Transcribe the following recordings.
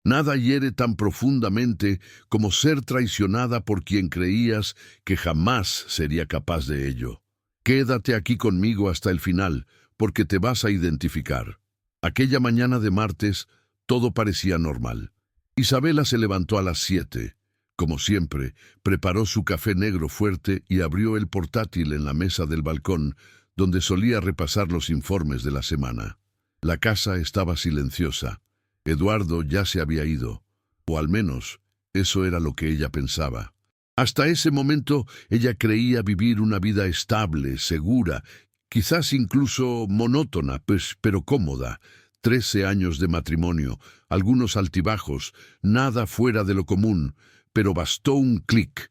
Nada hiere tan profundamente como ser traicionada por quien creías que jamás sería capaz de ello. Quédate aquí conmigo hasta el final, porque te vas a identificar. Aquella mañana de martes, todo parecía normal. Isabela se levantó a las 7. Como siempre, preparó su café negro fuerte y abrió el portátil en la mesa del balcón, donde solía repasar los informes de la semana. La casa estaba silenciosa. Eduardo ya se había ido, o al menos eso era lo que ella pensaba. Hasta ese momento ella creía vivir una vida estable, segura, quizás incluso monótona, pero cómoda. 13 años de matrimonio, algunos altibajos, nada fuera de lo común, pero bastó un clic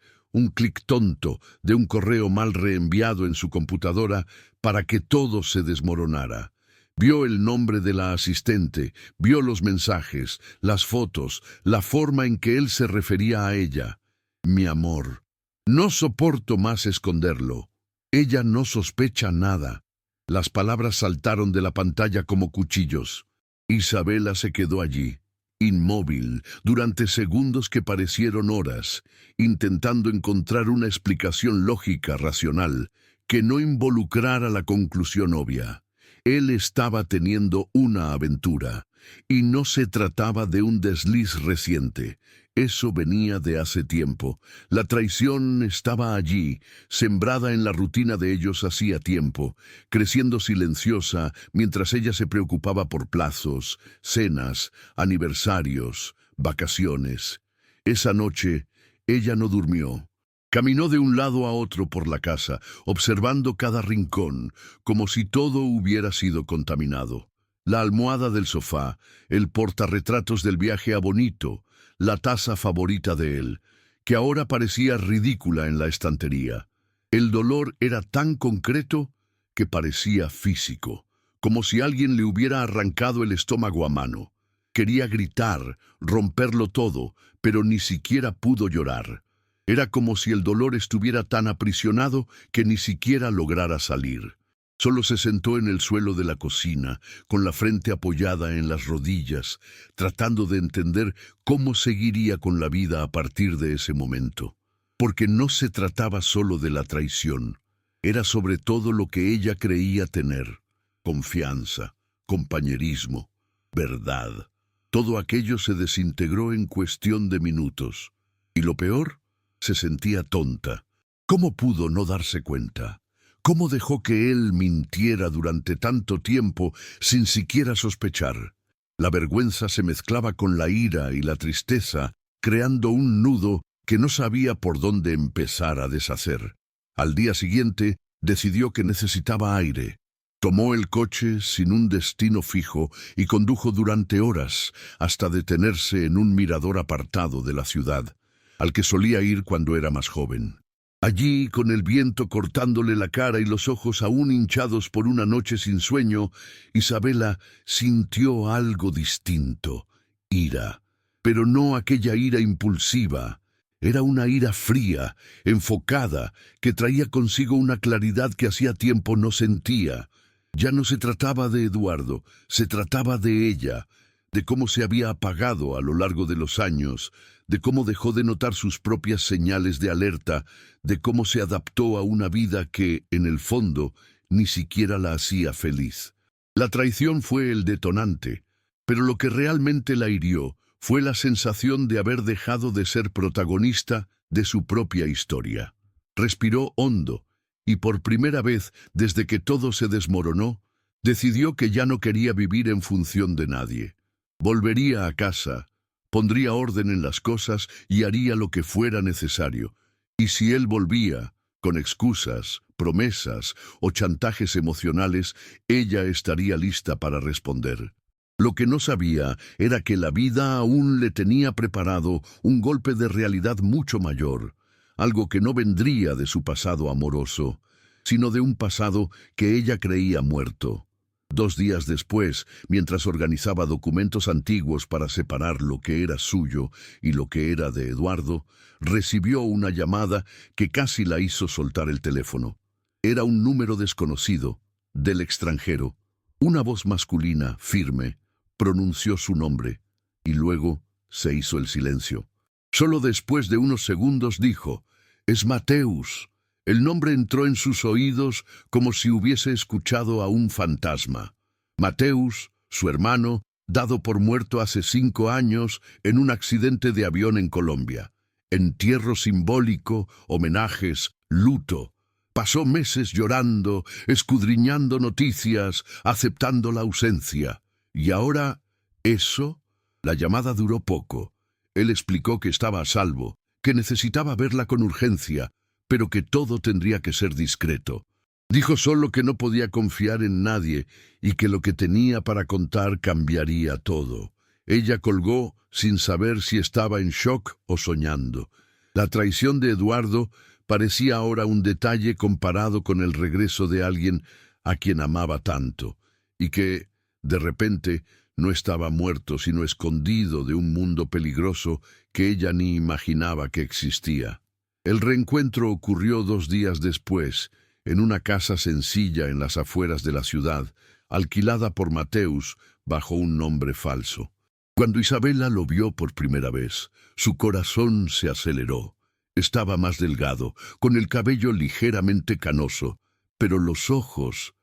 tonto de un correo mal reenviado en su computadora para que todo se desmoronara. Vio el nombre de la asistente, vio los mensajes, las fotos, la forma en que él se refería a ella. Mi amor, no soporto más esconderlo. Ella no sospecha nada. Las palabras saltaron de la pantalla como cuchillos. Isabela se quedó allí, inmóvil, durante segundos que parecieron horas, intentando encontrar una explicación lógica, racional, que no involucrara la conclusión obvia. Él estaba teniendo una aventura, y no se trataba de un desliz reciente. Eso venía de hace tiempo. La traición estaba allí, sembrada en la rutina de ellos hacía tiempo, creciendo silenciosa mientras ella se preocupaba por plazos, cenas, aniversarios, vacaciones. Esa noche, ella no durmió. Caminó de un lado a otro por la casa, observando cada rincón, como si todo hubiera sido contaminado. La almohada del sofá, el portarretratos del viaje a Bonito, la taza favorita de él, que ahora parecía ridícula en la estantería. El dolor era tan concreto que parecía físico, como si alguien le hubiera arrancado el estómago a mano. Quería gritar, romperlo todo, pero ni siquiera pudo llorar. Era como si el dolor estuviera tan aprisionado que ni siquiera lograra salir. Solo se sentó en el suelo de la cocina, con la frente apoyada en las rodillas, tratando de entender cómo seguiría con la vida a partir de ese momento. Porque no se trataba solo de la traición, era sobre todo lo que ella creía tener: confianza, compañerismo, verdad. Todo aquello se desintegró en cuestión de minutos. Y lo peor, se sentía tonta. ¿Cómo pudo no darse cuenta? ¿Cómo dejó que él mintiera durante tanto tiempo sin siquiera sospechar? La vergüenza se mezclaba con la ira y la tristeza, creando un nudo que no sabía por dónde empezar a deshacer. Al día siguiente, decidió que necesitaba aire. Tomó el coche sin un destino fijo y condujo durante horas hasta detenerse en un mirador apartado de la ciudad, al que solía ir cuando era más joven. Allí, con el viento cortándole la cara y los ojos aún hinchados por una noche sin sueño, Isabela sintió algo distinto: ira. Pero no aquella ira impulsiva. Era una ira fría, enfocada, que traía consigo una claridad que hacía tiempo no sentía. Ya no se trataba de Eduardo, se trataba de ella, de cómo se había apagado a lo largo de los años, de cómo dejó de notar sus propias señales de alerta, de cómo se adaptó a una vida que, en el fondo, ni siquiera la hacía feliz. La traición fue el detonante, pero lo que realmente la hirió fue la sensación de haber dejado de ser protagonista de su propia historia. Respiró hondo, y por primera vez desde que todo se desmoronó, decidió que ya no quería vivir en función de nadie. Volvería a casa, pondría orden en las cosas y haría lo que fuera necesario. Y si él volvía, con excusas, promesas o chantajes emocionales, ella estaría lista para responder. Lo que no sabía era que la vida aún le tenía preparado un golpe de realidad mucho mayor, algo que no vendría de su pasado amoroso, sino de un pasado que ella creía muerto. 2 días después, mientras organizaba documentos antiguos para separar lo que era suyo y lo que era de Eduardo, recibió una llamada que casi la hizo soltar el teléfono. Era un número desconocido, del extranjero. Una voz masculina, firme, pronunció su nombre, y luego Se hizo el silencio. Solo después de unos segundos dijo: «Es Mateus». El nombre entró en sus oídos como si hubiese escuchado a un fantasma. Mateus, su hermano, dado por muerto hace 5 años en un accidente de avión en Colombia. Entierro simbólico, homenajes, luto. Pasó meses llorando, escudriñando noticias, aceptando la ausencia. Y ahora, eso, la llamada duró poco. Él explicó que estaba a salvo, que necesitaba verla con urgencia, pero que todo tendría que ser discreto. Dijo solo que no podía confiar en nadie y que lo que tenía para contar cambiaría todo. Ella colgó sin saber si estaba en shock o soñando. La traición de Eduardo parecía ahora un detalle comparado con el regreso de alguien a quien amaba tanto, y que, de repente, no estaba muerto sino escondido de un mundo peligroso que ella ni imaginaba que existía. El reencuentro ocurrió 2 días después, en una casa sencilla en las afueras de la ciudad, alquilada por Mateus bajo un nombre falso. Cuando Isabela lo vio por primera vez, su corazón se aceleró. Estaba más delgado, con el cabello ligeramente canoso, pero los ojos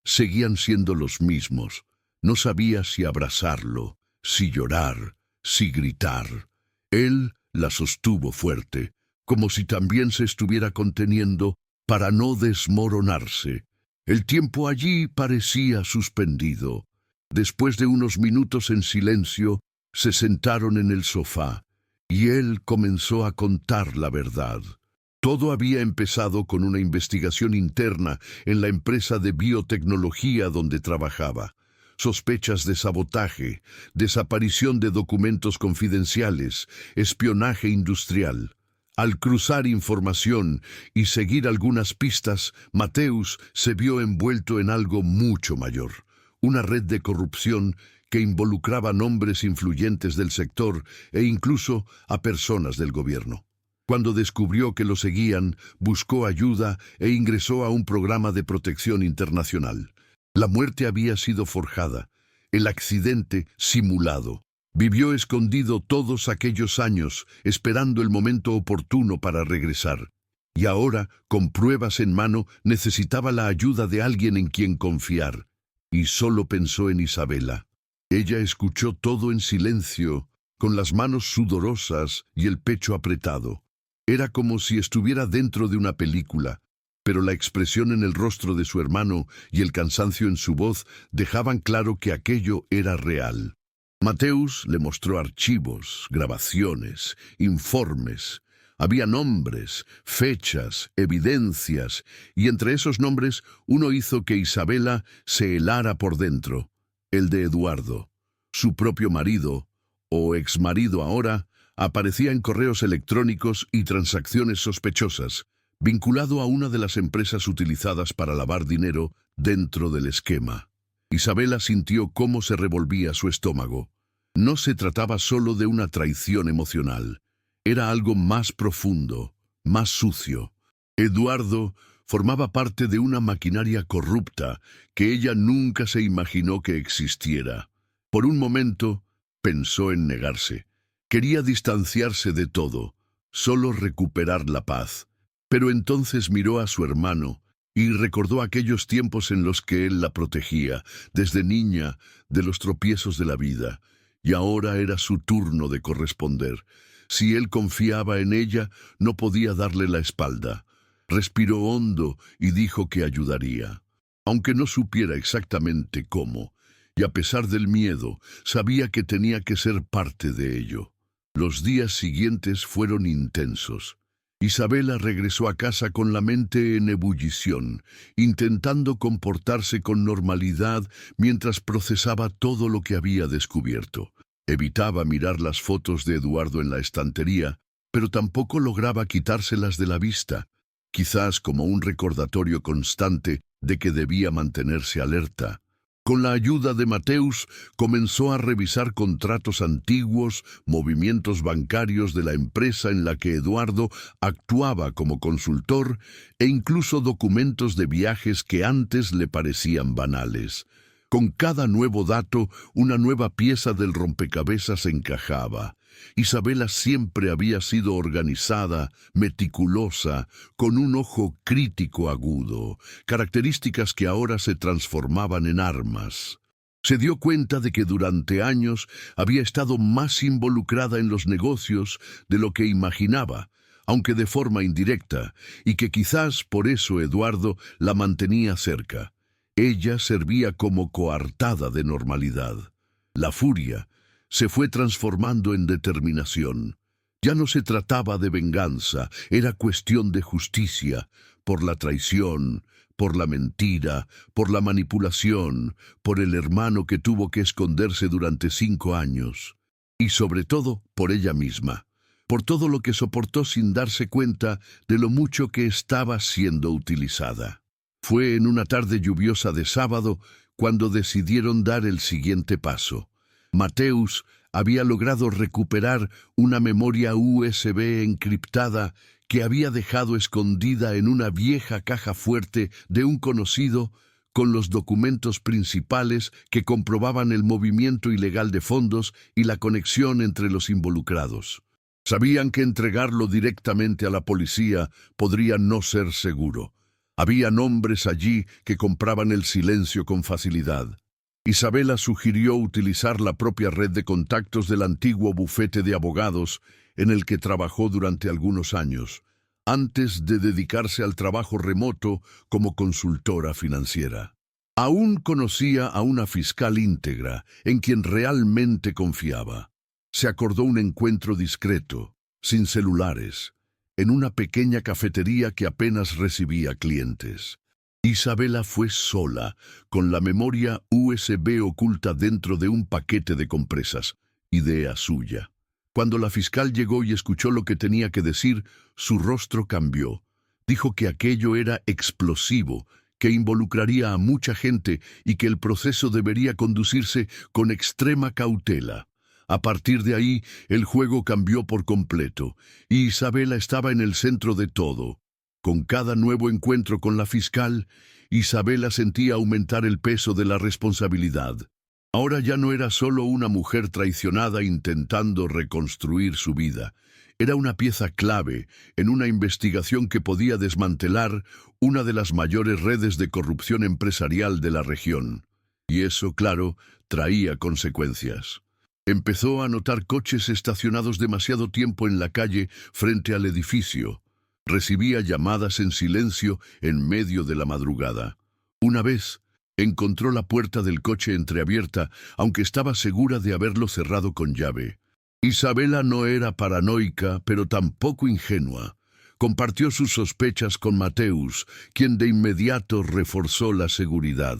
seguían siendo los mismos. No sabía si abrazarlo, si llorar, si gritar. Él la sostuvo fuerte, como si también se estuviera conteniendo para no desmoronarse. El tiempo allí parecía suspendido. Después de unos minutos en silencio, se sentaron en el sofá, y él comenzó a contar la verdad. Todo había empezado con una investigación interna en la empresa de biotecnología donde trabajaba. Sospechas de sabotaje, desaparición de documentos confidenciales, espionaje industrial. Al cruzar información y seguir algunas pistas, Mateus se vio envuelto en algo mucho mayor. Una red de corrupción que involucraba nombres influyentes del sector e incluso a personas del gobierno. Cuando descubrió que lo seguían, buscó ayuda e ingresó a un programa de protección internacional. La muerte había sido forjada, el accidente simulado. Vivió escondido todos aquellos años, esperando el momento oportuno para regresar. Y ahora, con pruebas en mano, necesitaba la ayuda de alguien en quien confiar. Y solo pensó en Isabela. Ella escuchó todo en silencio, con las manos sudorosas y el pecho apretado. Era como si estuviera dentro de una película, pero la expresión en el rostro de su hermano y el cansancio en su voz dejaban claro que aquello era real. Mateus le mostró archivos, grabaciones, informes. Había nombres, fechas, evidencias, y entre esos nombres uno hizo que Isabela se helara por dentro, el de Eduardo. Su propio marido, o exmarido ahora, aparecía en correos electrónicos y transacciones sospechosas, vinculado a una de las empresas utilizadas para lavar dinero dentro del esquema. Isabela sintió cómo se revolvía su estómago. No se trataba solo de una traición emocional. Era algo más profundo, más sucio. Eduardo formaba parte de una maquinaria corrupta que ella nunca se imaginó que existiera. Por un momento, pensó en negarse. Quería distanciarse de todo, solo recuperar la paz. Pero entonces miró a su hermano y recordó aquellos tiempos en los que él la protegía, desde niña, de los tropiezos de la vida. Y ahora era su turno de corresponder. Si él confiaba en ella, no podía darle la espalda. Respiró hondo y dijo que ayudaría. Aunque no supiera exactamente cómo, y a pesar del miedo, sabía que tenía que ser parte de ello. Los días siguientes fueron intensos. Isabela regresó a casa con la mente en ebullición, intentando comportarse con normalidad mientras procesaba todo lo que había descubierto. Evitaba mirar las fotos de Eduardo en la estantería, pero tampoco lograba quitárselas de la vista, quizás como un recordatorio constante de que debía mantenerse alerta. Con la ayuda de Mateus, comenzó a revisar contratos antiguos, movimientos bancarios de la empresa en la que Eduardo actuaba como consultor e incluso documentos de viajes que antes le parecían banales. Con cada nuevo dato, una nueva pieza del rompecabezas encajaba. Isabela siempre había sido organizada, meticulosa, con un ojo crítico agudo, características que ahora se transformaban en armas. Se dio cuenta de que durante años había estado más involucrada en los negocios de lo que imaginaba, aunque de forma indirecta, y que quizás por eso Eduardo la mantenía cerca. Ella servía como coartada de normalidad. La furia se fue transformando en determinación. Ya no se trataba de venganza, era cuestión de justicia, por la traición, por la mentira, por la manipulación, por el hermano que tuvo que esconderse durante 5 años. Y sobre todo, por ella misma, por todo lo que soportó sin darse cuenta de lo mucho que estaba siendo utilizada. Fue en una tarde lluviosa de sábado cuando decidieron dar el siguiente paso. Mateus había logrado recuperar una memoria USB encriptada que había dejado escondida en una vieja caja fuerte de un conocido con los documentos principales que comprobaban el movimiento ilegal de fondos y la conexión entre los involucrados. Sabían que entregarlo directamente a la policía podría no ser seguro. Había hombres allí que compraban el silencio con facilidad. Isabela sugirió utilizar la propia red de contactos del antiguo bufete de abogados en el que trabajó durante algunos años, antes de dedicarse al trabajo remoto como consultora financiera. Aún conocía a una fiscal íntegra en quien realmente confiaba. Se acordó un encuentro discreto, sin celulares, en una pequeña cafetería que apenas recibía clientes. Isabela fue sola, con la memoria USB oculta dentro de un paquete de compresas, idea suya. Cuando la fiscal llegó y escuchó lo que tenía que decir, su rostro cambió. Dijo que aquello era explosivo, que involucraría a mucha gente y que el proceso debería conducirse con extrema cautela. A partir de ahí, el juego cambió por completo, y Isabela estaba en el centro de todo. Con cada nuevo encuentro con la fiscal, Isabela sentía aumentar el peso de la responsabilidad. Ahora ya no era solo una mujer traicionada intentando reconstruir su vida. Era una pieza clave en una investigación que podía desmantelar una de las mayores redes de corrupción empresarial de la región. Y eso, claro, traía consecuencias. Empezó a notar coches estacionados demasiado tiempo en la calle frente al edificio. Recibía llamadas en silencio en medio de la madrugada. Una vez, encontró la puerta del coche entreabierta, aunque estaba segura de haberlo cerrado con llave. Isabela no era paranoica, pero tampoco ingenua. Compartió sus sospechas con Mateus, quien de inmediato reforzó la seguridad.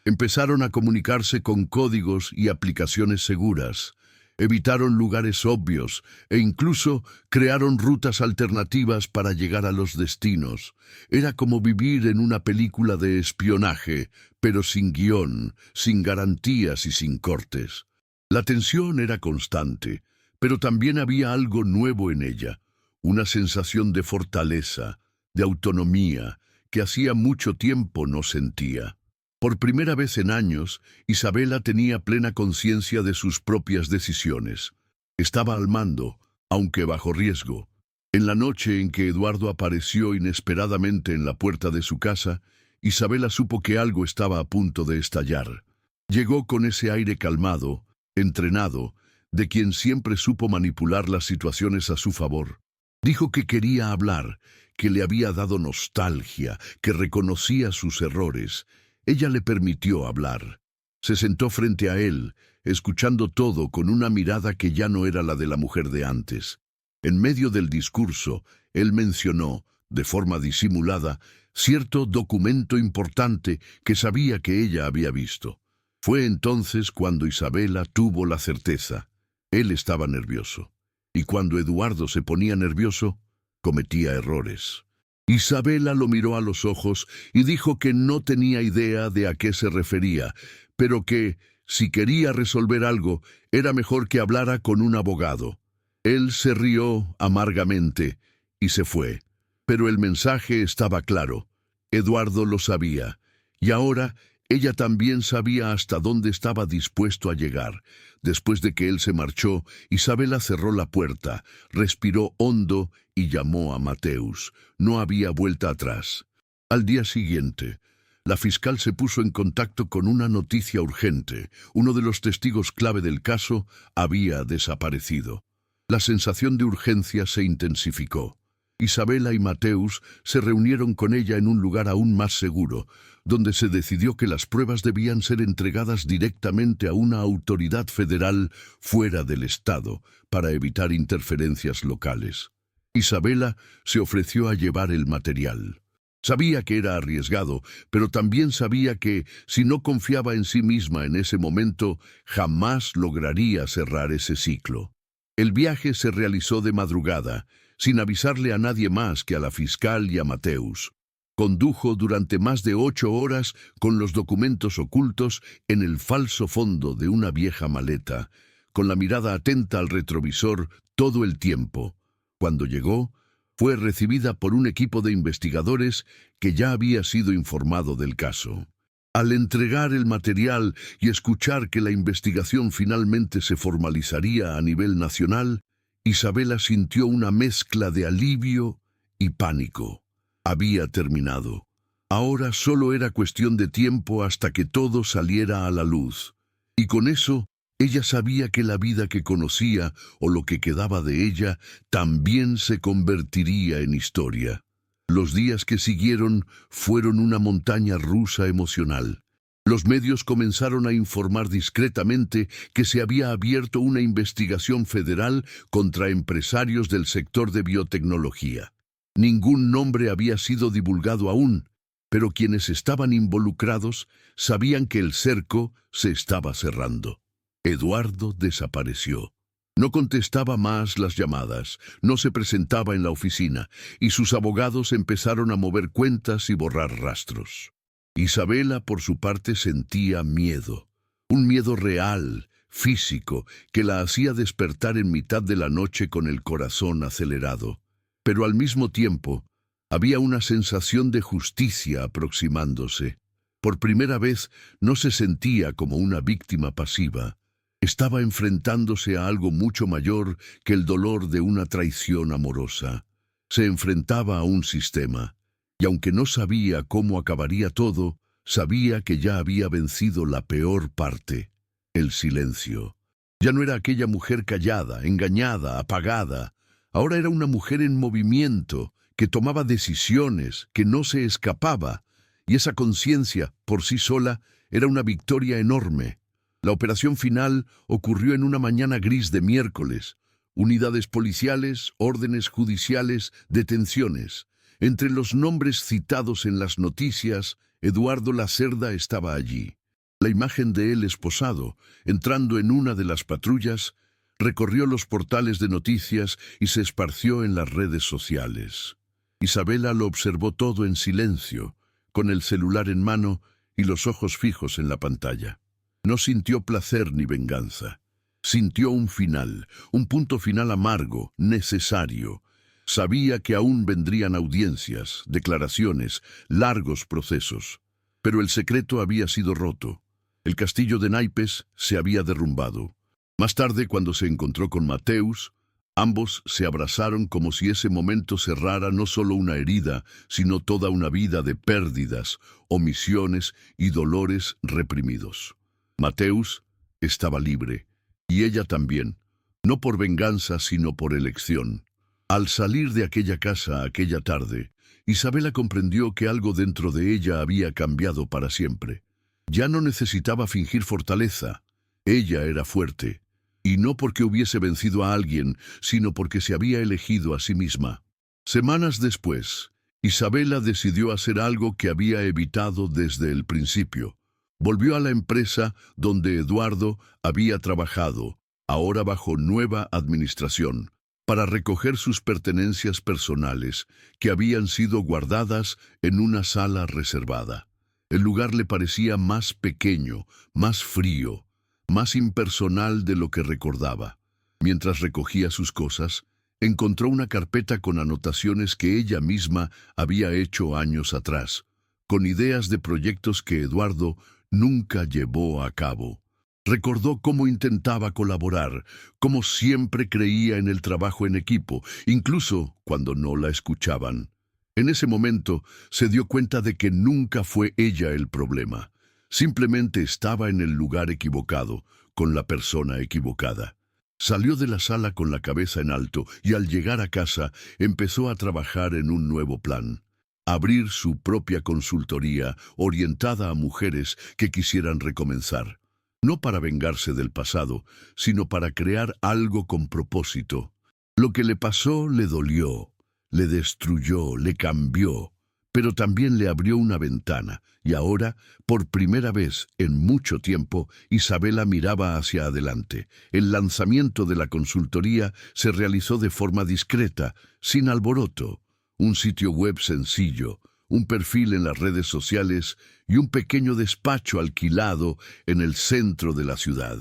Empezaron a comunicarse con códigos y aplicaciones seguras. Evitaron lugares obvios e incluso crearon rutas alternativas para llegar a los destinos. Era como vivir en una película de espionaje, pero sin guión, sin garantías y sin cortes. La tensión era constante, pero también había algo nuevo en ella, una sensación de fortaleza, de autonomía, que hacía mucho tiempo no sentía. Por primera vez en años, Isabela tenía plena conciencia de sus propias decisiones. Estaba al mando, aunque bajo riesgo. En la noche en que Eduardo apareció inesperadamente en la puerta de su casa, Isabela supo que algo estaba a punto de estallar. Llegó con ese aire calmado, entrenado, de quien siempre supo manipular las situaciones a su favor. Dijo que quería hablar, que le había dado nostalgia, que reconocía sus errores. Ella le permitió hablar. Se sentó frente a él, escuchando todo con una mirada que ya no era la de la mujer de antes. En medio del discurso, él mencionó, de forma disimulada, cierto documento importante que sabía que ella había visto. Fue entonces cuando Isabela tuvo la certeza. Él estaba nervioso. Y cuando Eduardo se ponía nervioso, cometía errores. Isabela lo miró a los ojos y dijo que no tenía idea de a qué se refería, pero que, si quería resolver algo, era mejor que hablara con un abogado. Él se rió amargamente y se fue. Pero el mensaje estaba claro. Eduardo lo sabía, y ahora Ella también sabía hasta dónde estaba dispuesto a llegar. Después de que él se marchó, Isabela cerró la puerta, respiró hondo y llamó a Mateus. No había vuelta atrás. Al día siguiente, la fiscal se puso en contacto con una noticia urgente. Uno de los testigos clave del caso había desaparecido. La sensación de urgencia se intensificó. Isabela y Mateus se reunieron con ella en un lugar aún más seguro, donde se decidió que las pruebas debían ser entregadas directamente a una autoridad federal fuera del Estado para evitar interferencias locales. Isabela se ofreció a llevar el material. Sabía que era arriesgado, pero también sabía que, si no confiaba en sí misma en ese momento, jamás lograría cerrar ese ciclo. El viaje se realizó de madrugada, sin avisarle a nadie más que a la fiscal y a Mateus. Condujo durante más de 8 horas con los documentos ocultos en el falso fondo de una vieja maleta, con la mirada atenta al retrovisor todo el tiempo. Cuando llegó, fue recibida por un equipo de investigadores que ya había sido informado del caso. Al entregar el material y escuchar que la investigación finalmente se formalizaría a nivel nacional, Isabela sintió una mezcla de alivio y pánico. Había terminado. Ahora solo era cuestión de tiempo hasta que todo saliera a la luz. Y con eso, ella sabía que la vida que conocía, o lo que quedaba de ella, también se convertiría en historia. Los días que siguieron fueron una montaña rusa emocional. Los medios comenzaron a informar discretamente que se había abierto una investigación federal contra empresarios del sector de biotecnología. Ningún nombre había sido divulgado aún, pero quienes estaban involucrados sabían que el cerco se estaba cerrando. Eduardo desapareció. No contestaba más las llamadas, no se presentaba en la oficina, y sus abogados empezaron a mover cuentas y borrar rastros. Isabela, por su parte, sentía miedo. Un miedo real, físico, que la hacía despertar en mitad de la noche con el corazón acelerado. Pero al mismo tiempo, había una sensación de justicia aproximándose. Por primera vez, no se sentía como una víctima pasiva. Estaba enfrentándose a algo mucho mayor que el dolor de una traición amorosa. Se enfrentaba a un sistema. Y aunque no sabía cómo acabaría todo, sabía que ya había vencido la peor parte, el silencio. Ya no era aquella mujer callada, engañada, apagada. Ahora era una mujer en movimiento, que tomaba decisiones, que no se escapaba. Y esa conciencia, por sí sola, era una victoria enorme. La operación final ocurrió en una mañana gris de miércoles. Unidades policiales, órdenes judiciales, detenciones. Entre los nombres citados en las noticias, Eduardo Lacerda estaba allí. La imagen de él esposado, entrando en una de las patrullas, recorrió los portales de noticias y se esparció en las redes sociales. Isabela lo observó todo en silencio, con el celular en mano y los ojos fijos en la pantalla. No sintió placer ni venganza. Sintió un final, un punto final amargo, necesario. Sabía que aún vendrían audiencias, declaraciones, largos procesos. Pero el secreto había sido roto. El castillo de naipes se había derrumbado. Más tarde, cuando se encontró con Mateus, ambos se abrazaron como si ese momento cerrara no solo una herida, sino toda una vida de pérdidas, omisiones y dolores reprimidos. Mateus estaba libre, y ella también, no por venganza, sino por elección. Al salir de aquella casa aquella tarde, Isabela comprendió que algo dentro de ella había cambiado para siempre. Ya no necesitaba fingir fortaleza. Ella era fuerte, y no porque hubiese vencido a alguien, sino porque se había elegido a sí misma. Semanas después, Isabela decidió hacer algo que había evitado desde el principio. Volvió a la empresa donde Eduardo había trabajado, ahora bajo nueva administración, para recoger sus pertenencias personales, que habían sido guardadas en una sala reservada. El lugar le parecía más pequeño, más frío, más impersonal de lo que recordaba. Mientras recogía sus cosas, encontró una carpeta con anotaciones que ella misma había hecho años atrás, con ideas de proyectos que Eduardo nunca llevó a cabo. Recordó cómo intentaba colaborar, cómo siempre creía en el trabajo en equipo, incluso cuando no la escuchaban. En ese momento se dio cuenta de que nunca fue ella el problema. Simplemente estaba en el lugar equivocado, con la persona equivocada. Salió de la sala con la cabeza en alto y al llegar a casa empezó a trabajar en un nuevo plan. Abrir su propia consultoría orientada a mujeres que quisieran recomenzar. No para vengarse del pasado, sino para crear algo con propósito. Lo que le pasó le dolió, le destruyó, le cambió, pero también le abrió una ventana, y ahora, por primera vez en mucho tiempo, Isabela miraba hacia adelante. El lanzamiento de la consultoría se realizó de forma discreta, sin alboroto. Un sitio web sencillo, un perfil en las redes sociales y un pequeño despacho alquilado en el centro de la ciudad.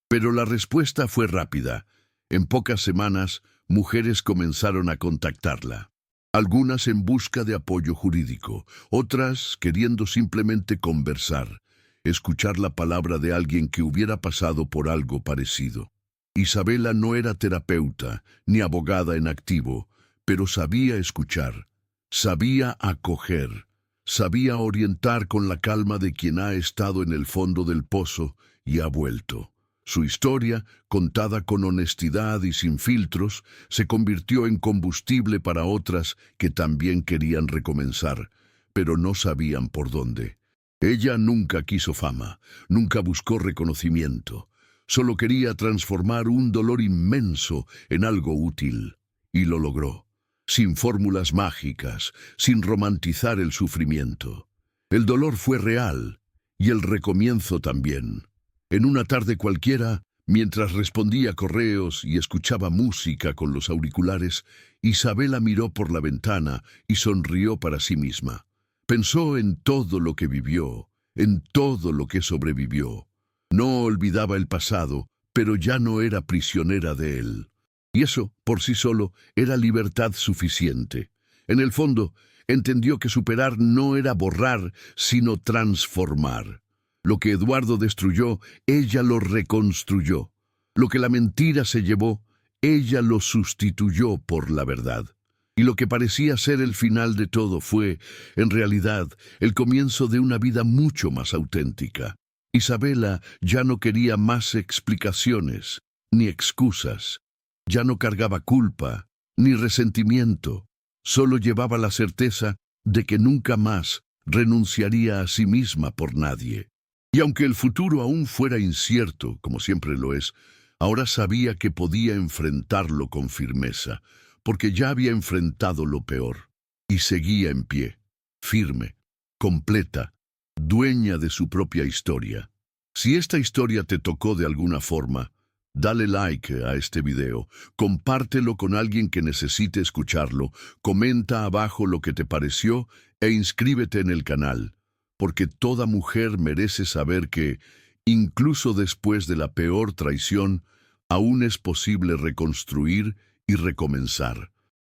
Pero la respuesta fue rápida. En pocas semanas, mujeres comenzaron a contactarla. Algunas en busca de apoyo jurídico, otras queriendo simplemente conversar, escuchar la palabra de alguien que hubiera pasado por algo parecido. Isabela no era terapeuta ni abogada en activo, pero sabía escuchar, sabía acoger, sabía orientar con la calma de quien ha estado en el fondo del pozo y ha vuelto. Su historia, contada con honestidad y sin filtros, se convirtió en combustible para otras que también querían recomenzar, pero no sabían por dónde. Ella nunca quiso fama, nunca buscó reconocimiento. Solo quería transformar un dolor inmenso en algo útil, y lo logró, sin fórmulas mágicas, sin romantizar el sufrimiento. El dolor fue real, y el recomienzo también. En una tarde cualquiera, mientras respondía correos y escuchaba música con los auriculares, Isabela miró por la ventana y sonrió para sí misma. Pensó en todo lo que vivió, en todo lo que sobrevivió. No olvidaba el pasado, pero ya no era prisionera de él. Y eso, por sí solo, era libertad suficiente. En el fondo, entendió que superar no era borrar, sino transformar. Lo que Eduardo destruyó, ella lo reconstruyó. Lo que la mentira se llevó, ella lo sustituyó por la verdad. Y lo que parecía ser el final de todo fue, en realidad, el comienzo de una vida mucho más auténtica. Isabela ya no quería más explicaciones, ni excusas. Ya no cargaba culpa, ni resentimiento. Solo llevaba la certeza de que nunca más renunciaría a sí misma por nadie. Y aunque el futuro aún fuera incierto, como siempre lo es, ahora sabía que podía enfrentarlo con firmeza, porque ya había enfrentado lo peor. Y seguía en pie, firme, completa, dueña de su propia historia. Si esta historia te tocó de alguna forma, dale like a este video, compártelo con alguien que necesite escucharlo, comenta abajo lo que te pareció e inscríbete en el canal. Porque toda mujer merece saber que, incluso después de la peor traición, aún es posible reconstruir y recomenzar.